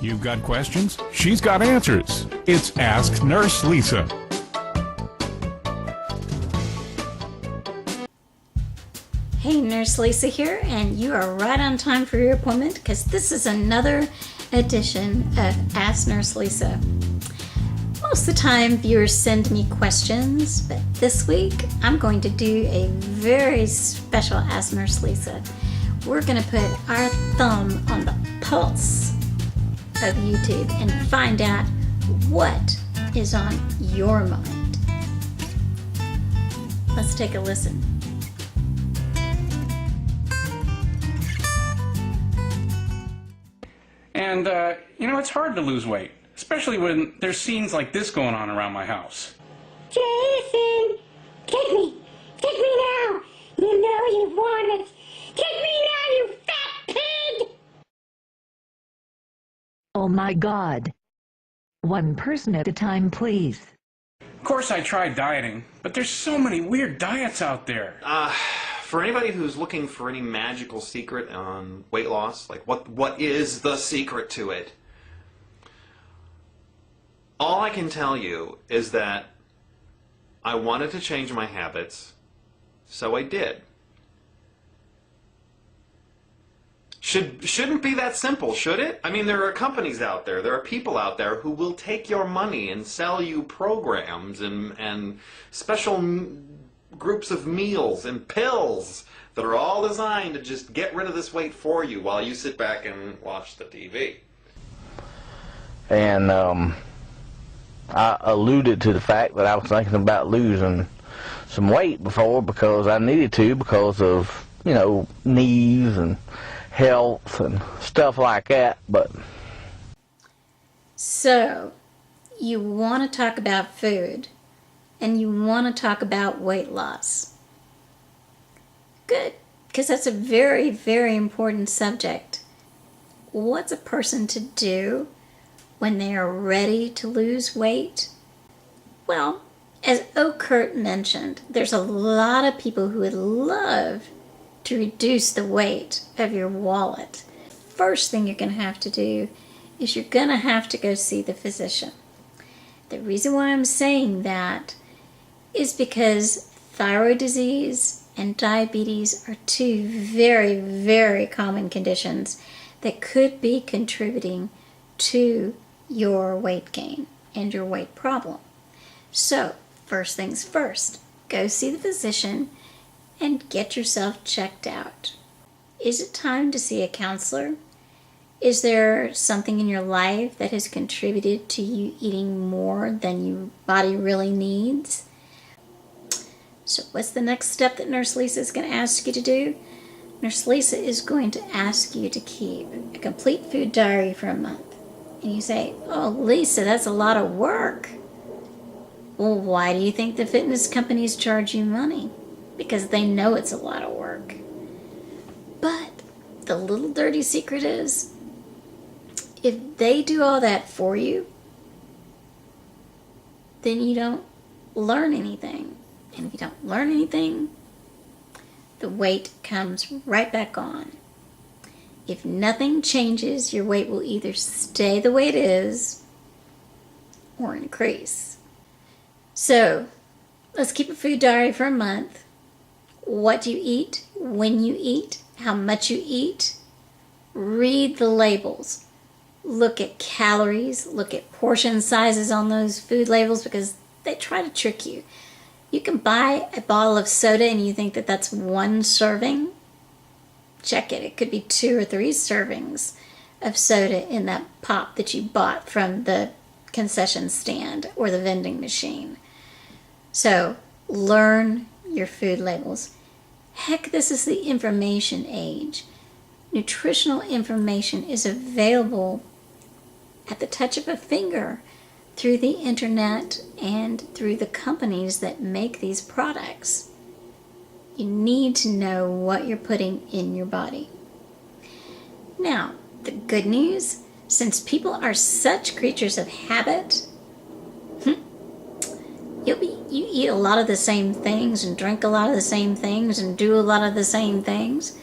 You've got questions? She's got answers. It's Ask Nurse Lisa. Hey, Nurse Lisa here, and you are right on time for your appointment because this is another edition of Ask Nurse Lisa. Most of the time, viewers send me questions, but this week I'm going to do a very special Ask Nurse Lisa. We're going to put our thumb on the pulse of YouTube and find out what is on your mind. Let's take a listen. And, it's hard to lose weight, especially when there's scenes like this going on around my house. Jason, take me now. You know you want it. Take me now, you fat pig. Oh my God. One person at a time, please. Of course I tried dieting, but there's so many weird diets out there. For anybody who's looking for any magical secret on weight loss, like what is the secret to it? All I can tell you is that I wanted to change my habits, so I did. Shouldn't be that simple, should it? I mean, there are companies out there, there are people out there who will take your money and sell you programs and special groups of meals and pills that are all designed to just get rid of this weight for you while you sit back and watch the TV. And I alluded to the fact that I was thinking about losing some weight before because I needed to because of, knees and health and stuff like that, but... So, you want to talk about food, and you want to talk about weight loss. Good, because that's a very, very important subject. What's a person to do when they are ready to lose weight? Well, as OhCurt mentioned, there's a lot of people who would love to reduce the weight of your wallet. First thing you're going to have to do is you're going to have to go see the physician. The reason why I'm saying that is because thyroid disease and diabetes are two very, very common conditions that could be contributing to your weight gain and your weight problem. So, first things first, go see the physician and get yourself checked out. Is it time to see a counselor? Is there something in your life that has contributed to you eating more than your body really needs? So what's the next step that Nurse Lisa is going to ask you to do? Nurse Lisa is going to ask you to keep a complete food diary for a month. And you say, oh, Lisa, that's a lot of work. Well, why do you think the fitness companies charge you money? Because they know it's a lot of work. But the little dirty secret is, if they do all that for you, then you don't learn anything. And if you don't learn anything, the weight comes right back on. If nothing changes, your weight will either stay the way it is or increase. So, let's keep a food diary for a month. What you eat, when you eat, how much you eat. Read the labels. Look at calories, look at portion sizes on those food labels because they try to trick you. You can buy a bottle of soda and you think that that's one serving. Check it. It could be 2 or 3 servings of soda in that pop that you bought from the concession stand or the vending machine. So, learn your food labels. Heck, this is the information age. Nutritional information is available at the touch of a finger through the internet and through the companies that make these products. You need to know what you're putting in your body. Now, the good news, since people are such creatures of habit, you eat a lot of the same things and drink a lot of the same things and do a lot of the same things.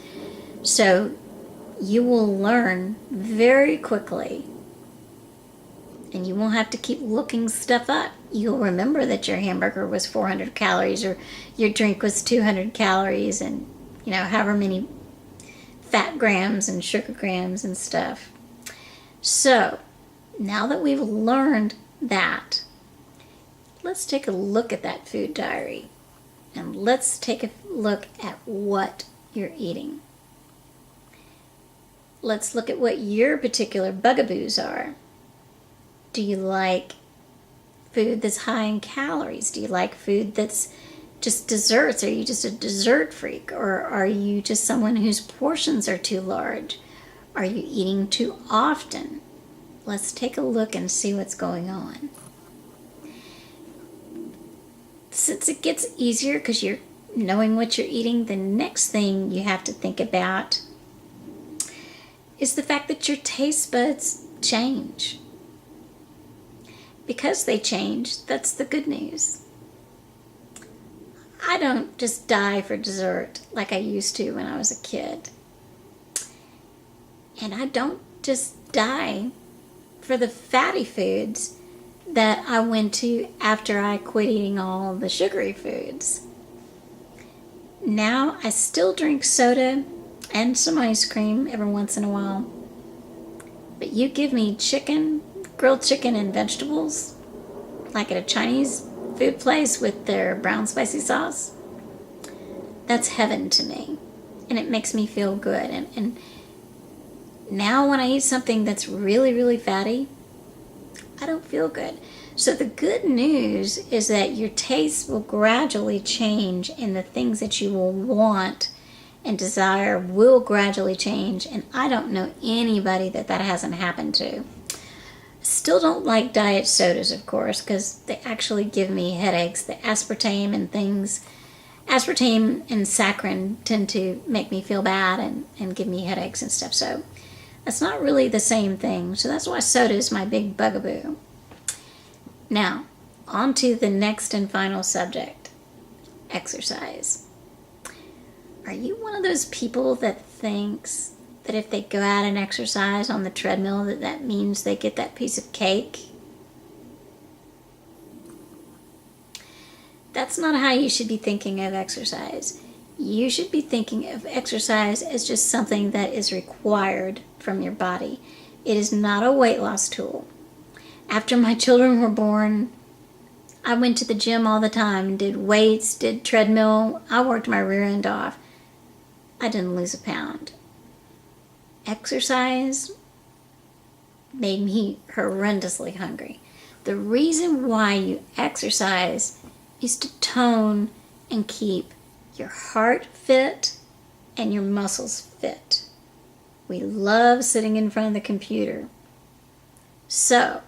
So you will learn very quickly then you won't have to keep looking stuff up. You'll remember that your hamburger was 400 calories or your drink was 200 calories and, however many fat grams and sugar grams and stuff. So, now that we've learned that, let's take a look at that food diary and let's take a look at what you're eating. Let's look at what your particular bugaboos are. Do you like food that's high in calories? Do you like food that's just desserts? Are you just a dessert freak? Or are you just someone whose portions are too large? Are you eating too often? Let's take a look and see what's going on. Since it gets easier because you're knowing what you're eating, the next thing you have to think about is the fact that your taste buds change. Because they change, that's the good news. I don't just die for dessert like I used to when I was a kid. And I don't just die for the fatty foods that I went to after I quit eating all the sugary foods. Now I still drink soda and some ice cream every once in a while. But you give me chicken, grilled chicken and vegetables, like at a Chinese food place with their brown spicy sauce, that's heaven to me. And it makes me feel good. And now when I eat something that's really, really fatty, I don't feel good. So the good news is that your taste will gradually change and the things that you will want and desire will gradually change. And I don't know anybody that hasn't happened to. Still don't like diet sodas, of course, because they actually give me headaches. The aspartame and things, aspartame and saccharin tend to make me feel bad and give me headaches and stuff. So that's not really the same thing. So that's why soda is my big bugaboo. Now, on to the next and final subject, exercise. Are you one of those people that thinks that if they go out and exercise on the treadmill, that means they get that piece of cake? That's not how you should be thinking of exercise. You should be thinking of exercise as just something that is required from your body. It is not a weight loss tool. After my children were born, I went to the gym all the time and did weights, did treadmill. I worked my rear end off. I didn't lose a pound. Exercise made me horrendously hungry. The reason why you exercise is to tone and keep your heart fit and your muscles fit. We love sitting in front of the computer. So,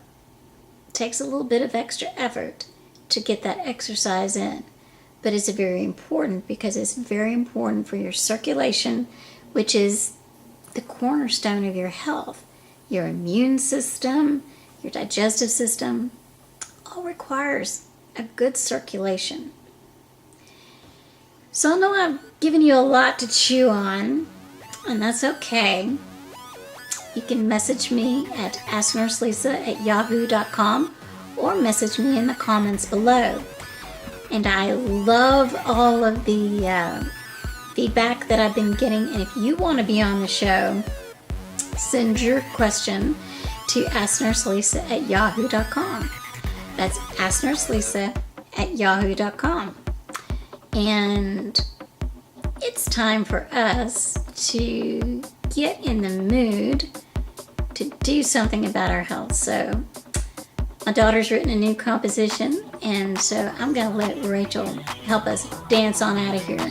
it takes a little bit of extra effort to get that exercise in. But it's very important because it's very important for your circulation, which is the cornerstone of your health. Your immune system, your digestive system, all requires a good circulation. So I know I've given you a lot to chew on, and that's okay. You can message me at asknurselisa@yahoo.com or message me in the comments below. And I love all of the feedback that I've been getting. And if you want to be on the show, send your question to asknurselisa@yahoo.com. That's asknurselisa@yahoo.com. And it's time for us to get in the mood to do something about our health. So my daughter's written a new composition, and so I'm going to let Rachel help us dance on out of here.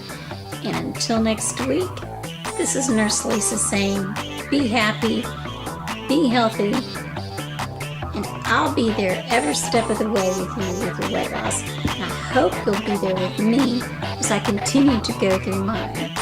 And until next week, this is Nurse Lisa saying, be happy, be healthy, and I'll be there every step of the way with you with your weight loss. And I hope you'll be there with me as I continue to go through mine.